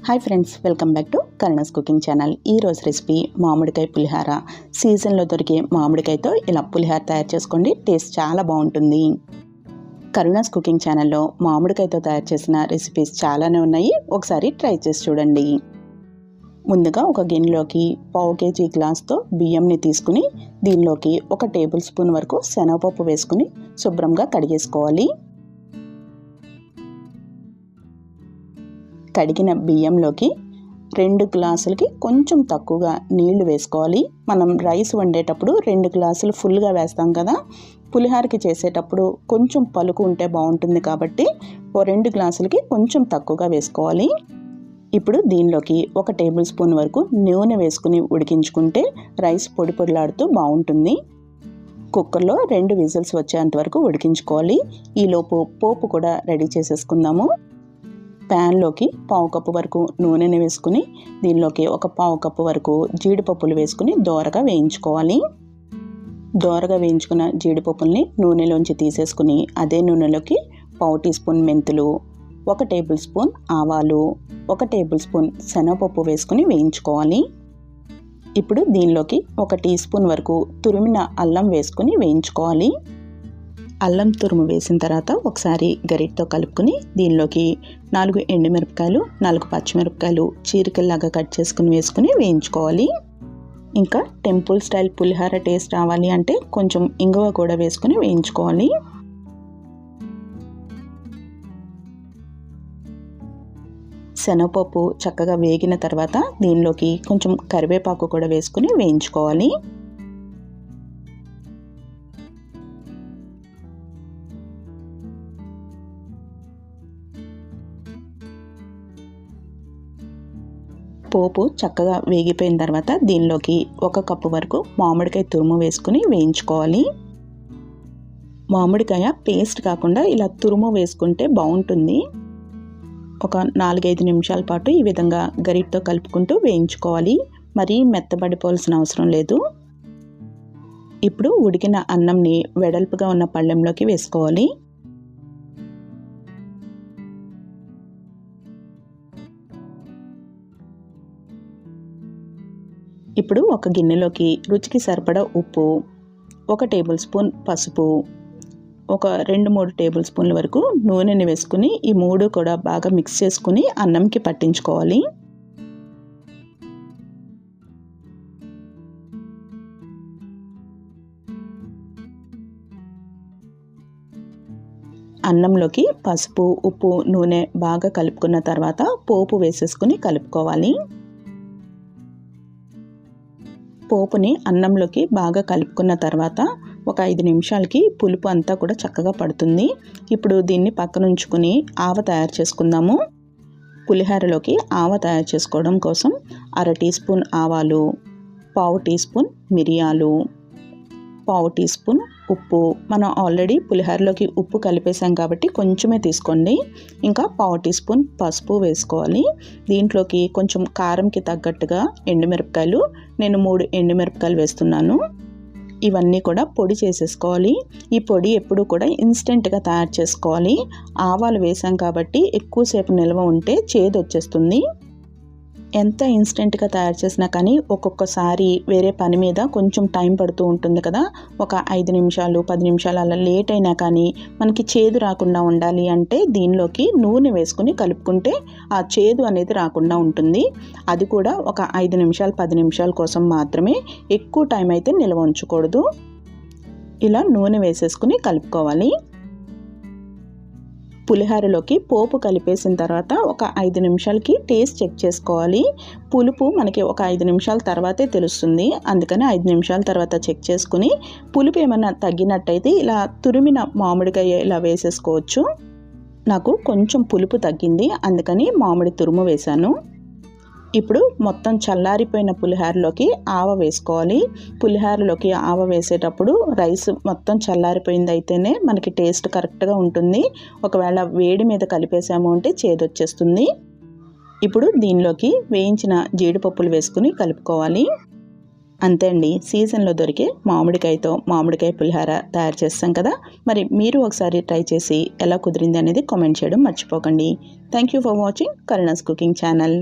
Hi friends, welcome back to Karuna's cooking channel. ఈరోజు recipe మామిడికాయ పులిహార. సీజన్లో దొరికే మామిడికాయతో ఇలా పులిహార తయారు చేసుకోండి. టేస్ట్ చాలా బాగుంటుంది. కరుణాస్ కుకింగ్ ఛానల్లో మామిడికాయతో తయారు చేసిన రెసిపీస్ చాలానే ఉన్నాయి. ఒకసారి ట్రై చేసి చూడండి. ముందుగా ఒక గిన్నెలోకి 1/2 kg గ్లాస్తో బియ్యంని తీసుకుని దీనిలోకి 1 టేబుల్ స్పూన్ వరకు శనగపప్పు వేసుకుని శుభ్రంగా కడిగేసుకోవాలి. కడిగిన బియ్యంలోకి 2 గ్లాసులకి కొంచెం తక్కువగా నీళ్లు వేసుకోవాలి. మనం రైస్ వండేటప్పుడు 2 గ్లాసులు ఫుల్గా వేస్తాం కదా, పులిహారకి చేసేటప్పుడు కొంచెం పలుకు ఉంటే బాగుంటుంది కాబట్టి 2 గ్లాసులకి కొంచెం తక్కువగా వేసుకోవాలి. ఇప్పుడు దీనిలోకి 1 టేబుల్ స్పూన్ వరకు నూనె వేసుకుని ఉడికించుకుంటే రైస్ పొడి పొడిలాడుతూ బాగుంటుంది. కుక్కర్లో 2 విజిల్స్ వచ్చేంత వరకు ఉడికించుకోవాలి. ఈలోపు పోపు కూడా రెడీ చేసేసుకుందాము. ప్యాన్లోకి 1/2 కప్పు వరకు నూనెని వేసుకుని దీనిలోకి 1/4 కప్పు వరకు జీడిపప్పులు వేసుకుని దోరగా వేయించుకోవాలి. దోరగా వేయించుకున్న జీడిపప్పుల్ని నూనెలోంచి తీసేసుకుని అదే నూనెలోకి 1/2 టీ స్పూన్ మెంతులు, 1 టేబుల్ స్పూన్ ఆవాలు, 1 టేబుల్ స్పూన్ శనగపప్పు వేసుకుని వేయించుకోవాలి. ఇప్పుడు దీనిలోకి 1 టీ స్పూన్ వరకు తురిమిన అల్లం వేసుకుని వేయించుకోవాలి. అల్లం తురుము వేసిన తర్వాత ఒకసారి గరిటతో కలుపుకొని దీనిలోకి 4 ఎండుమిరపకాయలు, 4 పచ్చిమిరపకాయలు చీరికల్లాగా కట్ చేసుకుని వేసుకుని వేయించుకోవాలి. ఇంకా టెంపుల్ స్టైల్ పులిహార టేస్ట్ రావాలి అంటే కొంచెం ఇంగువ కూడా వేసుకుని వేయించుకోవాలి. శనగపప్పు చక్కగా వేగిన తర్వాత దీనిలోకి కొంచెం కరివేపాకు కూడా వేసుకుని వేయించుకోవాలి. పోపు చక్కగా వేగిపోయిన తర్వాత దీనిలోకి 1 కప్పు వరకు మామిడికాయ తురుము వేసుకుని వేయించుకోవాలి. మామిడికాయ పేస్ట్ కాకుండా ఇలా తురుము వేసుకుంటే బాగుంటుంది. ఒక 4-5 నిమిషాల పాటు ఈ విధంగా గరిటతో కలుపుకుంటూ వేయించుకోవాలి. మరీ మెత్తబడిపోవాల్సిన అవసరం లేదు. ఇప్పుడు ఉడికిన అన్నంని వెడల్పుగా ఉన్న పళ్ళెంలోకి వేసుకోవాలి. ఇప్పుడు ఒక గిన్నెలోకి రుచికి సరిపడా ఉప్పు, 1 టేబుల్ స్పూన్ పసుపు, ఒక 2-3 టేబుల్ స్పూన్ల వరకు నూనెని వేసుకుని ఈ 3 కూడా బాగా మిక్స్ చేసుకుని అన్నంకి పట్టించుకోవాలి. అన్నంలోకి పసుపు, ఉప్పు, నూనె బాగా కలుపుకున్న తర్వాత పోపు వేసేసుకుని కలుపుకోవాలి. పోపుని అన్నంలోకి బాగా కలుపుకున్న తర్వాత ఒక 5 నిమిషాలకి పులుపు అంతా కూడా చక్కగా పడుతుంది. ఇప్పుడు దీన్ని పక్కన ఉంచుకుని ఆవ తయారు చేసుకుందాము. పులిహోరలోకి ఆవ తయారు చేసుకోవడం కోసం 1/2 టీ స్పూన్ ఆవాలు, 1/4 టీ స్పూన్ మిరియాలు, 1/4 టీ స్పూన్ ఉప్పు. మనం ఆల్రెడీ పులిహోరలోకి ఉప్పు కలిపేసాం కాబట్టి కొంచెమే తీసుకోండి. ఇంకా 1/4 టీ స్పూన్ పసుపు వేసుకోవాలి. దీంట్లోకి కొంచెం కారంకి తగ్గట్టుగా ఎండుమిరపకాయలు, నేను 3 ఎండుమిరపకాయలు వేస్తున్నాను. ఇవన్నీ కూడా పొడి చేసేసుకోవాలి. ఈ పొడి ఎప్పుడు కూడా ఇన్స్టెంట్గా తయారు చేసుకోవాలి. ఆవాలు వేసాం కాబట్టి ఎక్కువసేపు నిల్వ ఉంటే చేదు వచ్చేస్తుంది. ఎంత ఇన్స్టెంట్గా తయారు చేసినా కానీ ఒక్కొక్కసారి వేరే పని మీద కొంచెం టైం పడుతూ ఉంటుంది కదా, ఒక 5 నిమిషాలు 10 నిమిషాలు అలా లేట్ అయినా కానీ మనకి చేదు రాకుండా ఉండాలి అంటే దీనిలోకి నూనె వేసుకుని కలుపుకుంటే ఆ చేదు అనేది రాకుండా ఉంటుంది. అది కూడా ఒక 5 నిమిషాలు 10 నిమిషాల కోసం మాత్రమే, ఎక్కువ టైం అయితే నిల్వ ఉంచకూడదు. ఇలా నూనె వేసేసుకుని కలుపుకోవాలి. పులిహోరలోకి పోపు కలిపేసిన తర్వాత ఒక 5 నిమిషాలకి టేస్ట్ చెక్ చేసుకోవాలి. పులుపు మనకి ఒక 5 నిమిషాల తర్వాతే తెలుస్తుంది. అందుకని 5 నిమిషాల తర్వాత చెక్ చేసుకుని పులుపు ఏమైనా తగ్గినట్టయితే ఇలా తురిమిన మామిడికాయ ఇలా వేసేసుకోవచ్చు. నాకు కొంచెం పులుపు తగ్గింది, అందుకని మామిడి తురుము వేశాను. ఇప్పుడు మొత్తం చల్లారిపోయిన పులిహోరలోకి ఆవ వేసుకోవాలి. పులిహోరలోకి ఆవ వేసేటప్పుడు రైస్ మొత్తం చల్లారిపోయింది అయితేనే మనకి టేస్ట్ కరెక్ట్గా ఉంటుంది. ఒకవేళ వేడి మీద కలిపేసాము అంటే చేదొచ్చేస్తుంది. ఇప్పుడు దీనిలోకి వేయించిన జీడిపప్పులు వేసుకుని కలుపుకోవాలి. అంతే అండి, సీజన్లో దొరికే మామిడికాయతో మామిడికాయ పులిహార తయారు చేస్తాం కదా. మరి మీరు ఒకసారి ట్రై చేసి ఎలా కుదిరింది అనేది కామెంట్ చేయడం మర్చిపోకండి. Thank you for watching Karuna's cooking channel.